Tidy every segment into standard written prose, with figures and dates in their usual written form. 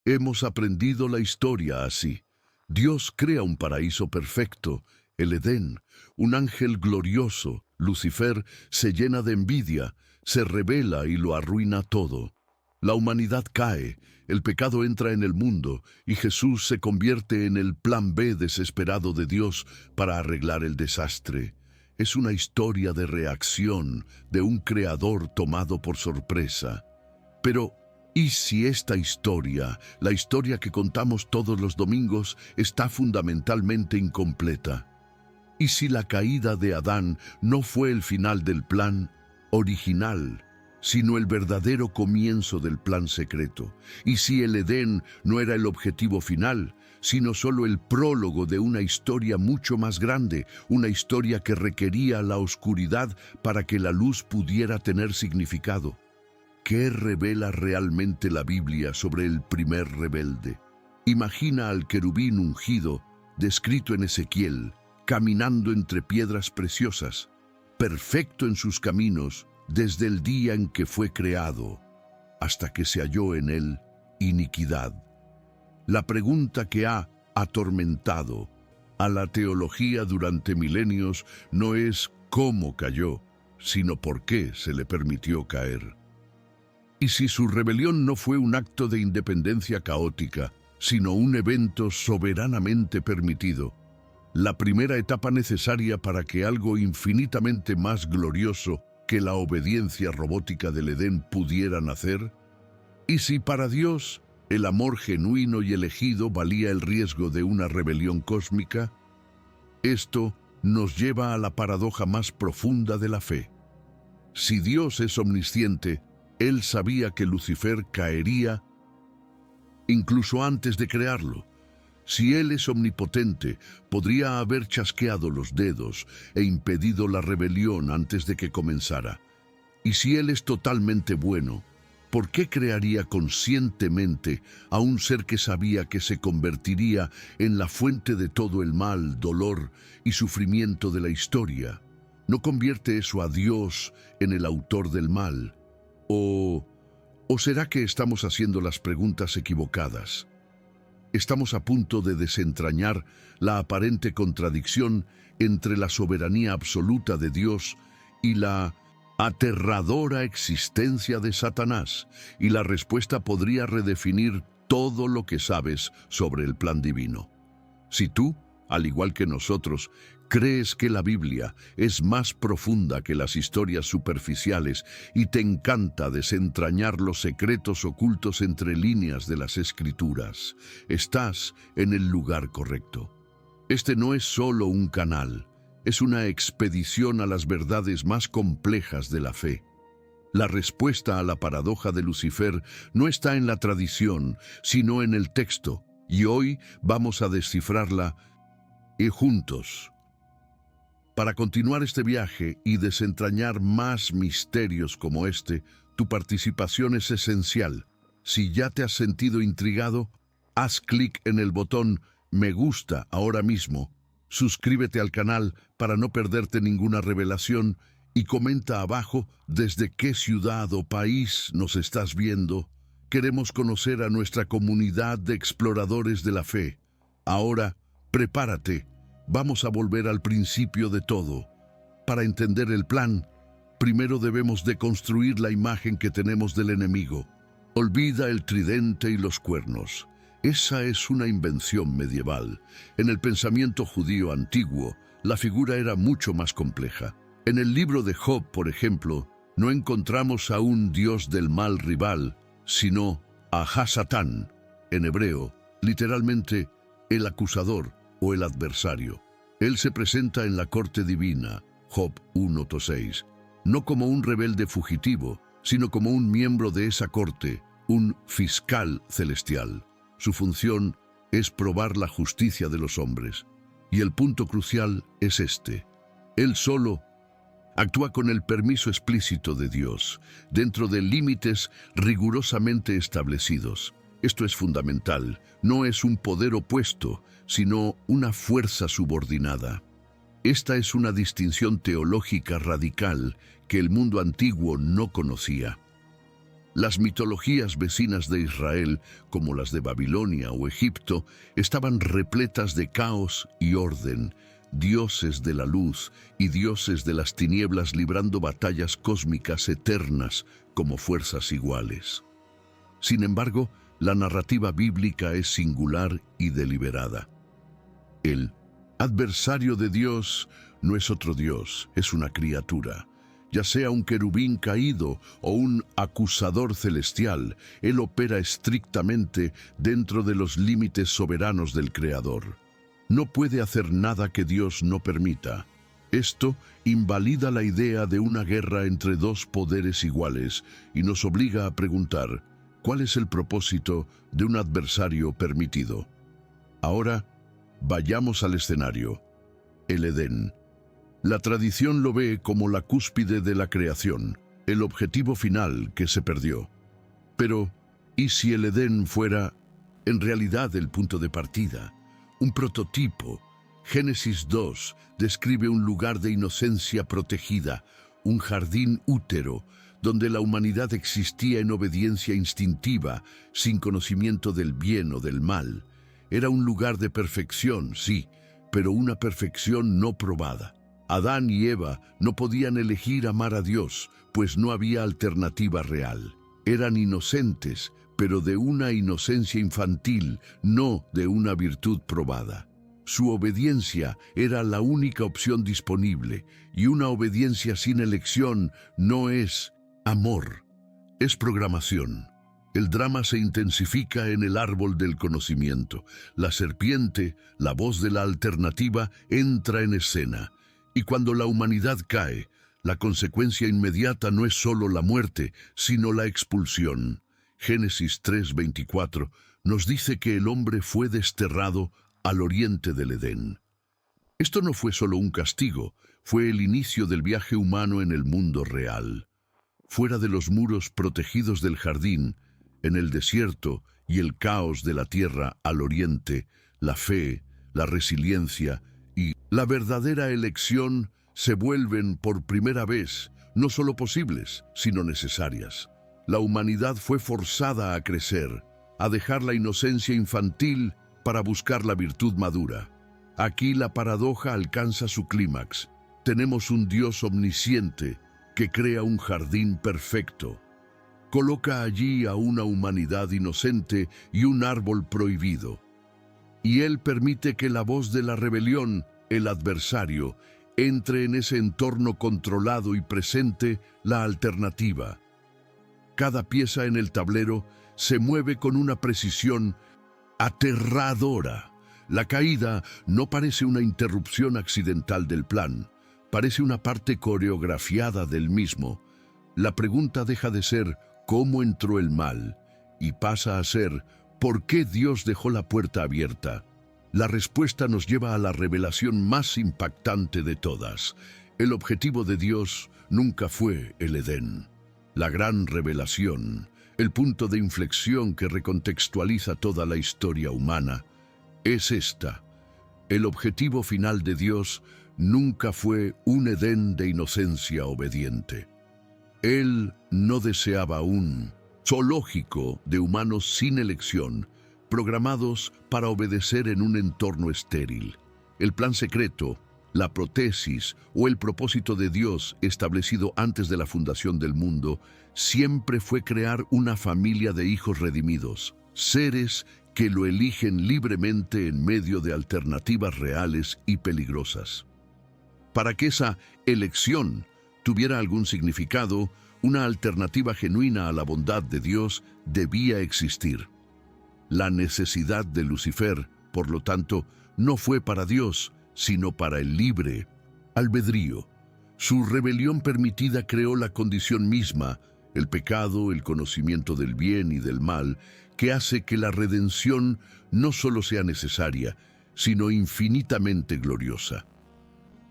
Hemos aprendido la historia así. Dios crea un paraíso perfecto, el Edén, un ángel glorioso, Lucifer, se llena de envidia, se rebela y lo arruina todo. La humanidad cae, el pecado entra en el mundo y Jesús se convierte en el plan B desesperado de Dios para arreglar el desastre. Es una historia de reacción de un creador tomado por sorpresa. Pero, ¿y si esta historia, la historia que contamos todos los domingos, está fundamentalmente incompleta? ¿Y si la caída de Adán no fue el final del plan original, sino el verdadero comienzo del plan secreto? ¿Y si el Edén no era el objetivo final, sino solo el prólogo de una historia mucho más grande, una historia que requería la oscuridad para que la luz pudiera tener significado? ¿Qué revela realmente la Biblia sobre el primer rebelde? Imagina al querubín ungido, descrito en Ezequiel, caminando entre piedras preciosas, perfecto en sus caminos desde el día en que fue creado, hasta que se halló en él iniquidad. La pregunta que ha atormentado a la teología durante milenios no es cómo cayó, sino por qué se le permitió caer. Y si su rebelión no fue un acto de independencia caótica, sino un evento soberanamente permitido, la primera etapa necesaria para que algo infinitamente más glorioso que la obediencia robótica del Edén pudiera nacer? ¿Y si para Dios el amor genuino y elegido valía el riesgo de una rebelión cósmica? Esto nos lleva a la paradoja más profunda de la fe. Si Dios es omnisciente, Él sabía que Lucifer caería incluso antes de crearlo. Si Él es omnipotente, podría haber chasqueado los dedos e impedido la rebelión antes de que comenzara. Y si Él es totalmente bueno, ¿por qué crearía conscientemente a un ser que sabía que se convertiría en la fuente de todo el mal, dolor y sufrimiento de la historia? ¿No convierte eso a Dios en el autor del mal? ¿O será que estamos haciendo las preguntas equivocadas? Estamos a punto de desentrañar la aparente contradicción entre la soberanía absoluta de Dios y la aterradora existencia de Satanás, y la respuesta podría redefinir todo lo que sabes sobre el plan divino. Si tú, al igual que nosotros, crees que la Biblia es más profunda que las historias superficiales y te encanta desentrañar los secretos ocultos entre líneas de las Escrituras, estás en el lugar correcto. Este no es solo un canal, es una expedición a las verdades más complejas de la fe. La respuesta a la paradoja de Lucifer no está en la tradición, sino en el texto, y hoy vamos a descifrarla juntos. Para continuar este viaje y desentrañar más misterios como este, tu participación es esencial. Si ya te has sentido intrigado, haz clic en el botón Me gusta ahora mismo, suscríbete al canal para no perderte ninguna revelación y comenta abajo desde qué ciudad o país nos estás viendo. Queremos conocer a nuestra comunidad de exploradores de la fe. Ahora, prepárate. Vamos a volver al principio de todo. Para entender el plan, primero debemos deconstruir la imagen que tenemos del enemigo. Olvida el tridente y los cuernos. Esa es una invención medieval. En el pensamiento judío antiguo, la figura era mucho más compleja. En el libro de Job, por ejemplo, no encontramos a un dios del mal rival, sino a Hasatán, en hebreo, literalmente el acusador o el adversario. Él se presenta en la corte divina, Job 1:6, no como un rebelde fugitivo, sino como un miembro de esa corte, un fiscal celestial. Su función es probar la justicia de los hombres. Y el punto crucial es este. Él solo actúa con el permiso explícito de Dios, dentro de límites rigurosamente establecidos. Esto es fundamental. No es un poder opuesto, sino una fuerza subordinada. Esta es una distinción teológica radical que el mundo antiguo no conocía. Las mitologías vecinas de Israel, como las de Babilonia o Egipto, estaban repletas de caos y orden, dioses de la luz y dioses de las tinieblas librando batallas cósmicas eternas como fuerzas iguales. Sin embargo, la narrativa bíblica es singular y deliberada. El adversario de Dios no es otro Dios, es una criatura. Ya sea un querubín caído o un acusador celestial, él opera estrictamente dentro de los límites soberanos del Creador. No puede hacer nada que Dios no permita. Esto invalida la idea de una guerra entre dos poderes iguales y nos obliga a preguntar, ¿cuál es el propósito de un adversario permitido? Ahora, vayamos al escenario, el Edén. La tradición lo ve como la cúspide de la creación, el objetivo final que se perdió. Pero, ¿y si el Edén fuera, en realidad, el punto de partida? Un prototipo. Génesis 2 describe un lugar de inocencia protegida, un jardín útero, donde la humanidad existía en obediencia instintiva, sin conocimiento del bien o del mal. Era un lugar de perfección, sí, pero una perfección no probada. Adán y Eva no podían elegir amar a Dios, pues no había alternativa real. Eran inocentes, pero de una inocencia infantil, no de una virtud probada. Su obediencia era la única opción disponible, y una obediencia sin elección no es amor, es programación. El drama se intensifica en el árbol del conocimiento. La serpiente, la voz de la alternativa, entra en escena. Y cuando la humanidad cae, la consecuencia inmediata no es solo la muerte, sino la expulsión. Génesis 3:24 nos dice que el hombre fue desterrado al oriente del Edén. Esto no fue solo un castigo, fue el inicio del viaje humano en el mundo real. Fuera de los muros protegidos del jardín, en el desierto y el caos de la tierra al oriente, la fe, la resiliencia y la verdadera elección se vuelven por primera vez no solo posibles, sino necesarias. La humanidad fue forzada a crecer, a dejar la inocencia infantil para buscar la virtud madura. Aquí la paradoja alcanza su clímax. Tenemos un Dios omnisciente que crea un jardín perfecto. Coloca allí a una humanidad inocente y un árbol prohibido. Y Él permite que la voz de la rebelión, el adversario, entre en ese entorno controlado y presente la alternativa. Cada pieza en el tablero se mueve con una precisión aterradora. La caída no parece una interrupción accidental del plan, parece una parte coreografiada del mismo. La pregunta deja de ser ¿cómo entró el mal? Y pasa a ser ¿por qué Dios dejó la puerta abierta? La respuesta nos lleva a la revelación más impactante de todas. El objetivo de Dios nunca fue el Edén. La gran revelación, el punto de inflexión que recontextualiza toda la historia humana, es esta. El objetivo final de Dios nunca fue un Edén de inocencia obediente. Él no deseaba un zoológico de humanos sin elección, programados para obedecer en un entorno estéril. El plan secreto, la prótesis o el propósito de Dios establecido antes de la fundación del mundo siempre fue crear una familia de hijos redimidos, seres que lo eligen libremente en medio de alternativas reales y peligrosas. Para que esa elección tuviera algún significado, una alternativa genuina a la bondad de Dios debía existir. La necesidad de Lucifer, por lo tanto, no fue para Dios, sino para el libre albedrío. Su rebelión permitida creó la condición misma, el pecado, el conocimiento del bien y del mal, que hace que la redención no solo sea necesaria, sino infinitamente gloriosa.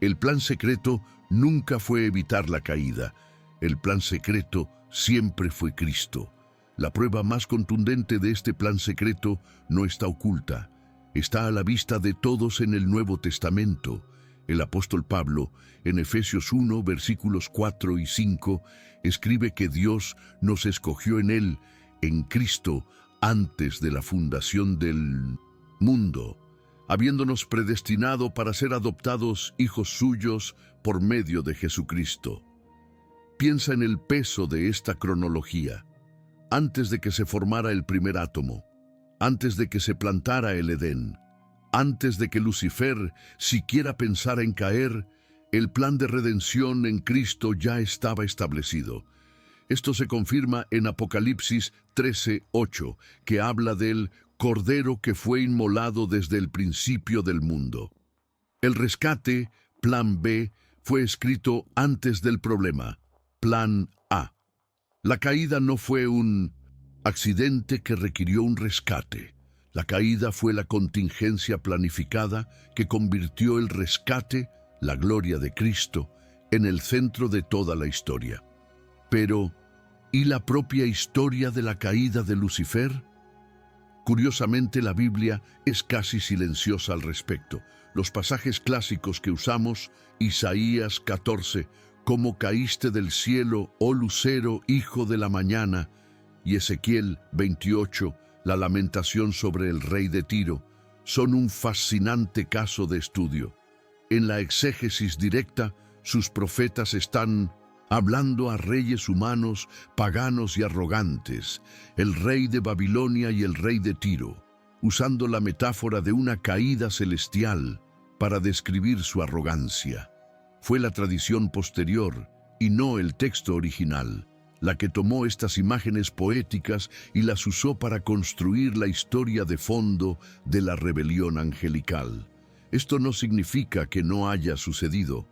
El plan secreto nunca fue evitar la caída. El plan secreto siempre fue Cristo. La prueba más contundente de este plan secreto no está oculta. Está a la vista de todos en el Nuevo Testamento. El apóstol Pablo, en Efesios 1, versículos 4 y 5, escribe que Dios nos escogió en Él, en Cristo, antes de la fundación del mundo, habiéndonos predestinado para ser adoptados hijos suyos por medio de Jesucristo. Piensa en el peso de esta cronología. Antes de que se formara el primer átomo, antes de que se plantara el Edén, antes de que Lucifer siquiera pensara en caer, el plan de redención en Cristo ya estaba establecido. Esto se confirma en Apocalipsis 13:8, que habla del Cordero que fue inmolado desde el principio del mundo. El rescate, plan B, fue escrito antes del problema, plan A. La caída no fue un accidente que requirió un rescate. La caída fue la contingencia planificada que convirtió el rescate, la gloria de Cristo, en el centro de toda la historia. Pero, ¿y la propia historia de la caída de Lucifer? Curiosamente, la Biblia es casi silenciosa al respecto. Los pasajes clásicos que usamos, Isaías 14, «Cómo caíste del cielo, oh lucero, hijo de la mañana», y Ezequiel 28, la lamentación sobre el rey de Tiro, son un fascinante caso de estudio. En la exégesis directa, sus profetas están hablando a reyes humanos, paganos y arrogantes, el rey de Babilonia y el rey de Tiro, usando la metáfora de una caída celestial para describir su arrogancia. Fue la tradición posterior, y no el texto original, la que tomó estas imágenes poéticas y las usó para construir la historia de fondo de la rebelión angelical. Esto no significa que no haya sucedido,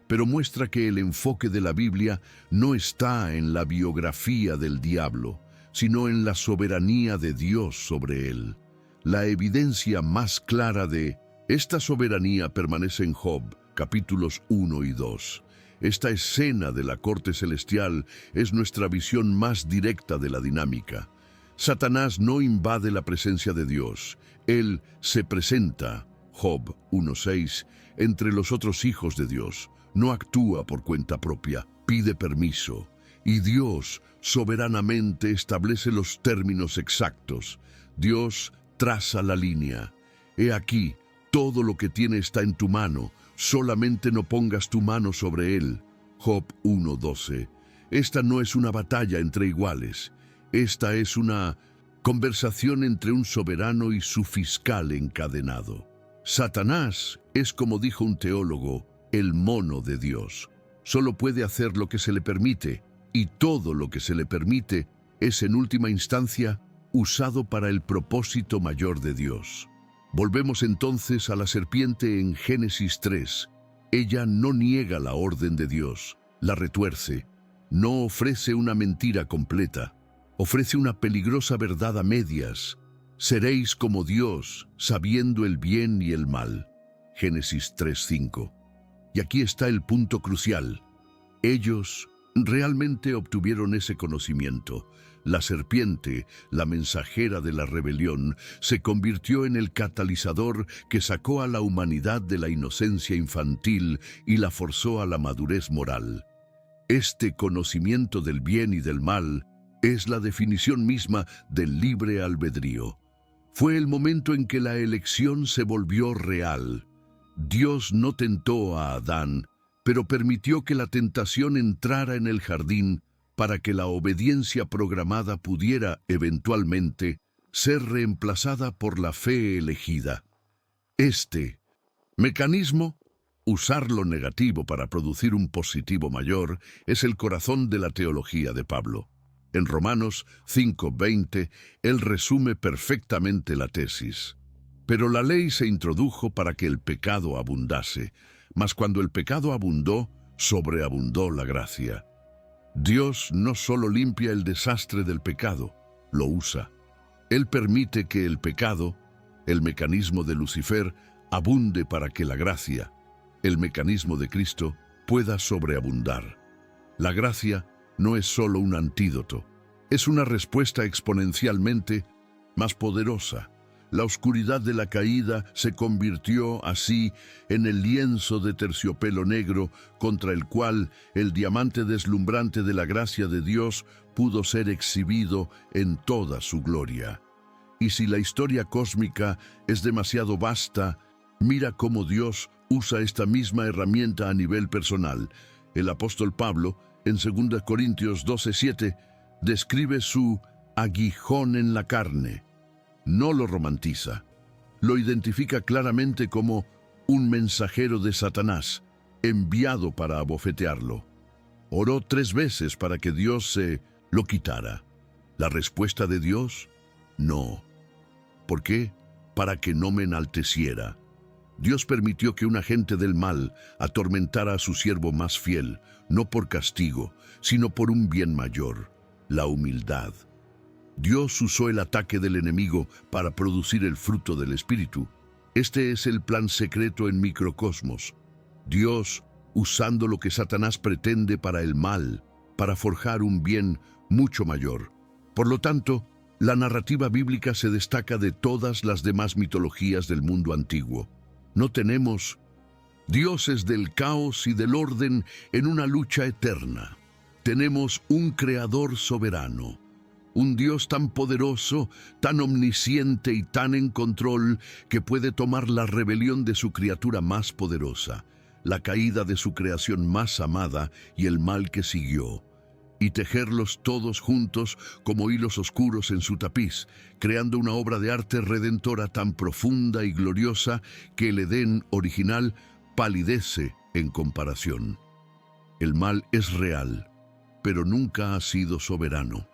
pero muestra que el enfoque de la Biblia no está en la biografía del diablo, sino en la soberanía de Dios sobre él. La evidencia más clara de esta soberanía permanece en Job, capítulos 1 y 2. Esta escena de la corte celestial es nuestra visión más directa de la dinámica. Satanás no invade la presencia de Dios. Él se presenta, Job 1:6, entre los otros hijos de Dios. No actúa por cuenta propia, pide permiso. Y Dios soberanamente establece los términos exactos. Dios traza la línea. He aquí, todo lo que tiene está en tu mano. Solamente no pongas tu mano sobre él. Job 1:12. Esta no es una batalla entre iguales. Esta es una conversación entre un soberano y su fiscal encadenado. Satanás es, como dijo un teólogo, el mono de Dios. Solo puede hacer lo que se le permite, y todo lo que se le permite es, en última instancia, usado para el propósito mayor de Dios. Volvemos entonces a la serpiente en Génesis 3. Ella no niega la orden de Dios, la retuerce, no ofrece una mentira completa, ofrece una peligrosa verdad a medias. Seréis como Dios, sabiendo el bien y el mal. Génesis 3:5. Y aquí está el punto crucial. Ellos realmente obtuvieron ese conocimiento. La serpiente, la mensajera de la rebelión, se convirtió en el catalizador que sacó a la humanidad de la inocencia infantil y la forzó a la madurez moral. Este conocimiento del bien y del mal es la definición misma del libre albedrío. Fue el momento en que la elección se volvió real. Dios no tentó a Adán, pero permitió que la tentación entrara en el jardín para que la obediencia programada pudiera, eventualmente, ser reemplazada por la fe elegida. Este mecanismo, usar lo negativo para producir un positivo mayor, es el corazón de la teología de Pablo. En Romanos 5:20, él resume perfectamente la tesis. Pero la ley se introdujo para que el pecado abundase, mas cuando el pecado abundó, sobreabundó la gracia. Dios no solo limpia el desastre del pecado, lo usa. Él permite que el pecado, el mecanismo de Lucifer, abunde para que la gracia, el mecanismo de Cristo, pueda sobreabundar. La gracia no es solo un antídoto, es una respuesta exponencialmente más poderosa. La oscuridad de la caída se convirtió así en el lienzo de terciopelo negro contra el cual el diamante deslumbrante de la gracia de Dios pudo ser exhibido en toda su gloria. Y si la historia cósmica es demasiado vasta, mira cómo Dios usa esta misma herramienta a nivel personal. El apóstol Pablo, en 2 Corintios 12:7, describe su aguijón en la carne. No lo romantiza. Lo identifica claramente como un mensajero de Satanás, enviado para abofetearlo. Oró 3 veces para que Dios se lo quitara. ¿La respuesta de Dios? No. ¿Por qué? Para que no me enalteciera. Dios permitió que un agente del mal atormentara a su siervo más fiel, no por castigo, sino por un bien mayor, la humildad. Dios usó el ataque del enemigo para producir el fruto del Espíritu. Este es el plan secreto en microcosmos. Dios usando lo que Satanás pretende para el mal, para forjar un bien mucho mayor. Por lo tanto, la narrativa bíblica se destaca de todas las demás mitologías del mundo antiguo. No tenemos dioses del caos y del orden en una lucha eterna. Tenemos un creador soberano, un Dios tan poderoso, tan omnisciente y tan en control que puede tomar la rebelión de su criatura más poderosa, la caída de su creación más amada y el mal que siguió, y tejerlos todos juntos como hilos oscuros en su tapiz, creando una obra de arte redentora tan profunda y gloriosa que el Edén original palidece en comparación. El mal es real, pero nunca ha sido soberano.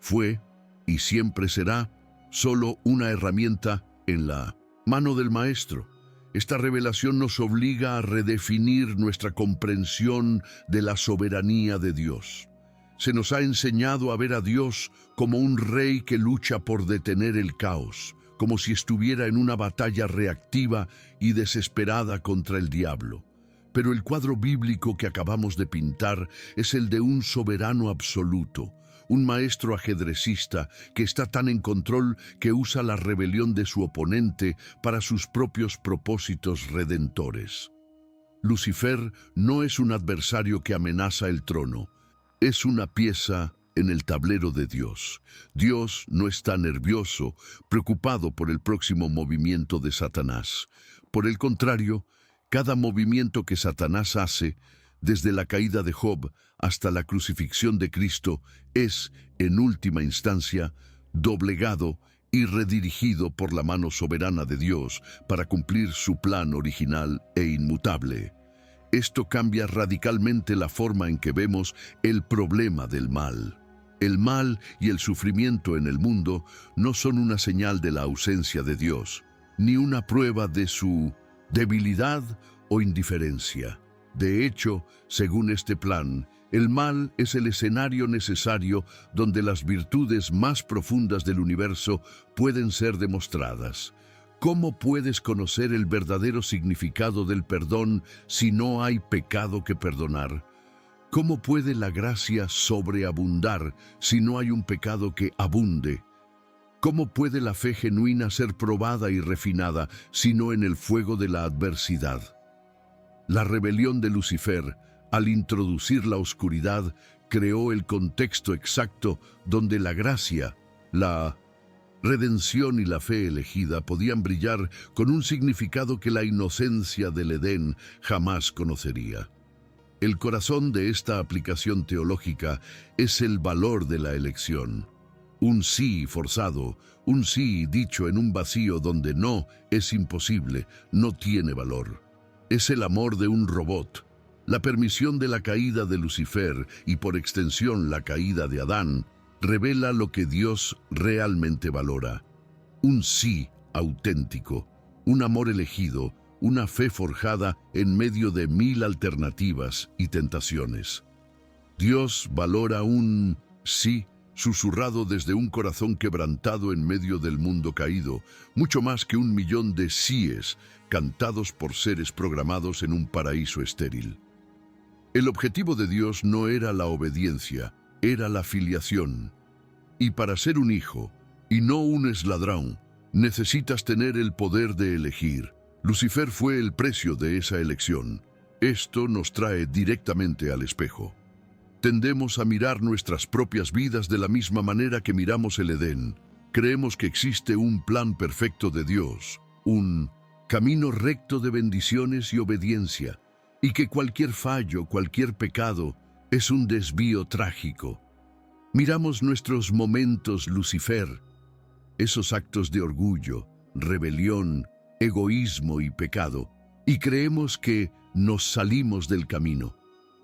Fue, y siempre será, solo una herramienta en la mano del Maestro. Esta revelación nos obliga a redefinir nuestra comprensión de la soberanía de Dios. Se nos ha enseñado a ver a Dios como un rey que lucha por detener el caos, como si estuviera en una batalla reactiva y desesperada contra el diablo. Pero el cuadro bíblico que acabamos de pintar es el de un soberano absoluto, un maestro ajedrecista que está tan en control que usa la rebelión de su oponente para sus propios propósitos redentores. Lucifer no es un adversario que amenaza el trono, es una pieza en el tablero de Dios. Dios no está nervioso, preocupado por el próximo movimiento de Satanás. Por el contrario, cada movimiento que Satanás hace, desde la caída de Job hasta la crucifixión de Cristo, es, en última instancia, doblegado y redirigido por la mano soberana de Dios para cumplir su plan original e inmutable. Esto cambia radicalmente la forma en que vemos el problema del mal. El mal y el sufrimiento en el mundo no son una señal de la ausencia de Dios, ni una prueba de su debilidad o indiferencia. De hecho, según este plan, el mal es el escenario necesario donde las virtudes más profundas del universo pueden ser demostradas. ¿Cómo puedes conocer el verdadero significado del perdón si no hay pecado que perdonar? ¿Cómo puede la gracia sobreabundar si no hay un pecado que abunde? ¿Cómo puede la fe genuina ser probada y refinada si no en el fuego de la adversidad? La rebelión de Lucifer, al introducir la oscuridad, creó el contexto exacto donde la gracia, la redención y la fe elegida podían brillar con un significado que la inocencia del Edén jamás conocería. El corazón de esta aplicación teológica es el valor de la elección. Un sí forzado, un sí dicho en un vacío donde no es imposible, no tiene valor. Es el amor de un robot. La permisión de la caída de Lucifer y por extensión la caída de Adán revela lo que Dios realmente valora. Un sí auténtico, un amor elegido, una fe forjada en medio de 1000 alternativas y tentaciones. Dios valora un sí susurrado desde un corazón quebrantado en medio del mundo caído, mucho más que 1.000.000 de síes cantados por seres programados en un paraíso estéril. El objetivo de Dios no era la obediencia, era la filiación. Y para ser un hijo, y no un esladrón, Necesitas tener el poder de elegir. Lucifer fue el precio de esa elección. Esto nos trae directamente al espejo. Tendemos a mirar nuestras propias vidas de la misma manera que miramos el Edén. Creemos que existe un plan perfecto de Dios, un camino recto de bendiciones y obediencia, y que cualquier fallo, cualquier pecado, es un desvío trágico. Miramos nuestros momentos Lucifer, esos actos de orgullo, rebelión, egoísmo y pecado, y creemos que nos salimos del camino.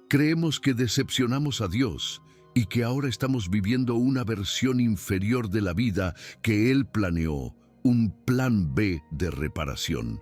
Creemos que decepcionamos a Dios y que ahora estamos viviendo una versión inferior de la vida que Él planeó, un plan B de reparación.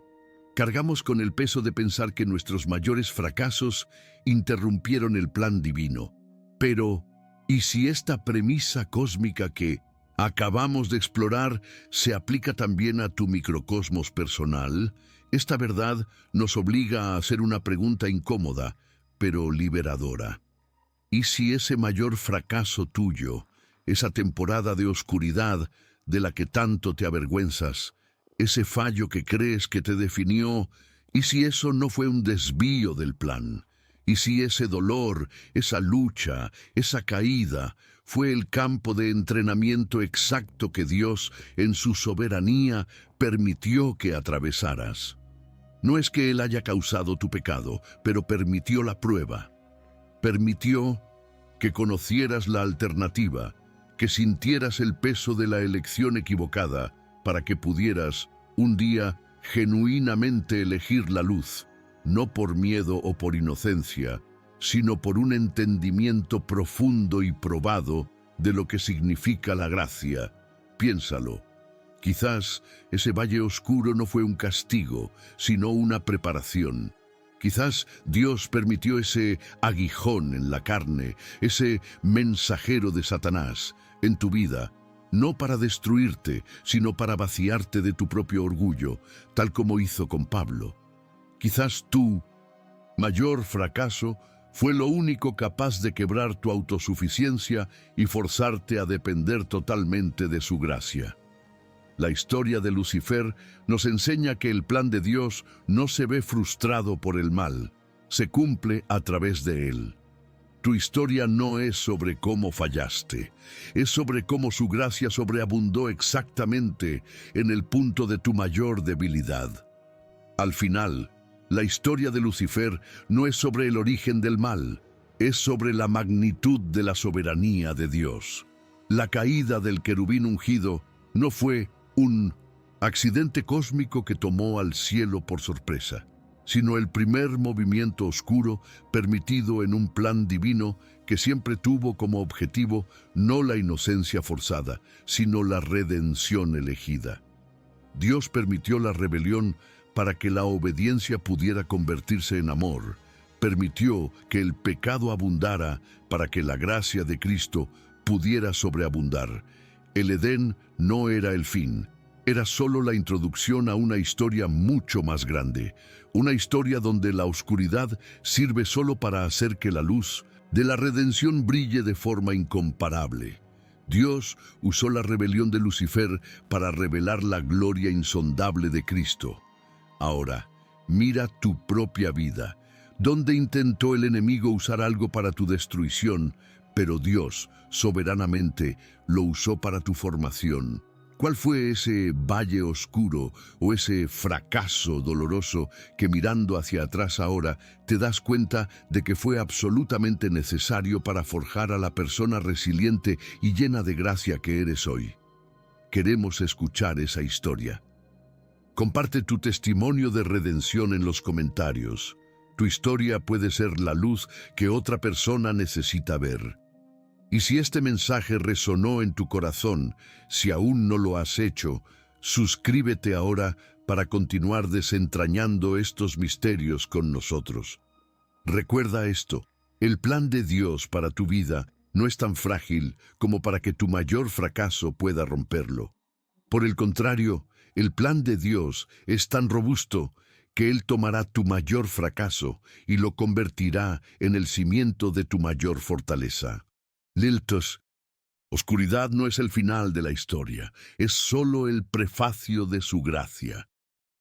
Cargamos con el peso de pensar que nuestros mayores fracasos interrumpieron el plan divino. Pero, ¿y si esta premisa cósmica que acabamos de explorar se aplica también a tu microcosmos personal? Esta verdad nos obliga a hacer una pregunta incómoda, pero liberadora. ¿Y si ese mayor fracaso tuyo, esa temporada de oscuridad de la que tanto te avergüenzas, ese fallo que crees que te definió, y si eso no fue un desvío del plan? ¿Y si ese dolor, esa lucha, esa caída, fue el campo de entrenamiento exacto que Dios, en su soberanía, permitió que atravesaras? No es que Él haya causado tu pecado, pero permitió la prueba. Permitió que conocieras la alternativa, que sintieras el peso de la elección equivocada, para que pudieras, un día, genuinamente elegir la luz, no por miedo o por inocencia, sino por un entendimiento profundo y probado de lo que significa la gracia. Piénsalo. Quizás ese valle oscuro no fue un castigo, sino una preparación. Quizás Dios permitió ese aguijón en la carne, ese mensajero de Satanás, en tu vida, no para destruirte, sino para vaciarte de tu propio orgullo, tal como hizo con Pablo. Quizás tu mayor fracaso fue lo único capaz de quebrar tu autosuficiencia y forzarte a depender totalmente de su gracia. La historia de Lucifer nos enseña que el plan de Dios no se ve frustrado por el mal, se cumple a través de él. Tu historia no es sobre cómo fallaste, es sobre cómo su gracia sobreabundó exactamente en el punto de tu mayor debilidad. Al final, la historia de Lucifer no es sobre el origen del mal, es sobre la magnitud de la soberanía de Dios. La caída del querubín ungido no fue un accidente cósmico que tomó al cielo por sorpresa, sino el primer movimiento oscuro permitido en un plan divino que siempre tuvo como objetivo no la inocencia forzada, sino la redención elegida. Dios permitió la rebelión para que la obediencia pudiera convertirse en amor. Permitió que el pecado abundara para que la gracia de Cristo pudiera sobreabundar. El Edén no era el fin, era solo la introducción a una historia mucho más grande, una historia donde la oscuridad sirve solo para hacer que la luz de la redención brille de forma incomparable. Dios usó la rebelión de Lucifer para revelar la gloria insondable de Cristo. Ahora, mira tu propia vida, donde intentó el enemigo usar algo para tu destrucción, pero Dios, soberanamente, lo usó para tu formación. ¿Cuál fue ese valle oscuro o ese fracaso doloroso que mirando hacia atrás ahora te das cuenta de que fue absolutamente necesario para forjar a la persona resiliente y llena de gracia que eres hoy? Queremos escuchar esa historia. Comparte tu testimonio de redención en los comentarios. Tu historia puede ser la luz que otra persona necesita ver. Y si este mensaje resonó en tu corazón, si aún no lo has hecho, suscríbete ahora para continuar desentrañando estos misterios con nosotros. Recuerda esto, el plan de Dios para tu vida no es tan frágil como para que tu mayor fracaso pueda romperlo. Por el contrario, el plan de Dios es tan robusto que Él tomará tu mayor fracaso y lo convertirá en el cimiento de tu mayor fortaleza. Liltos Oscuridad no es el final de la historia, es solo el prefacio de su gracia.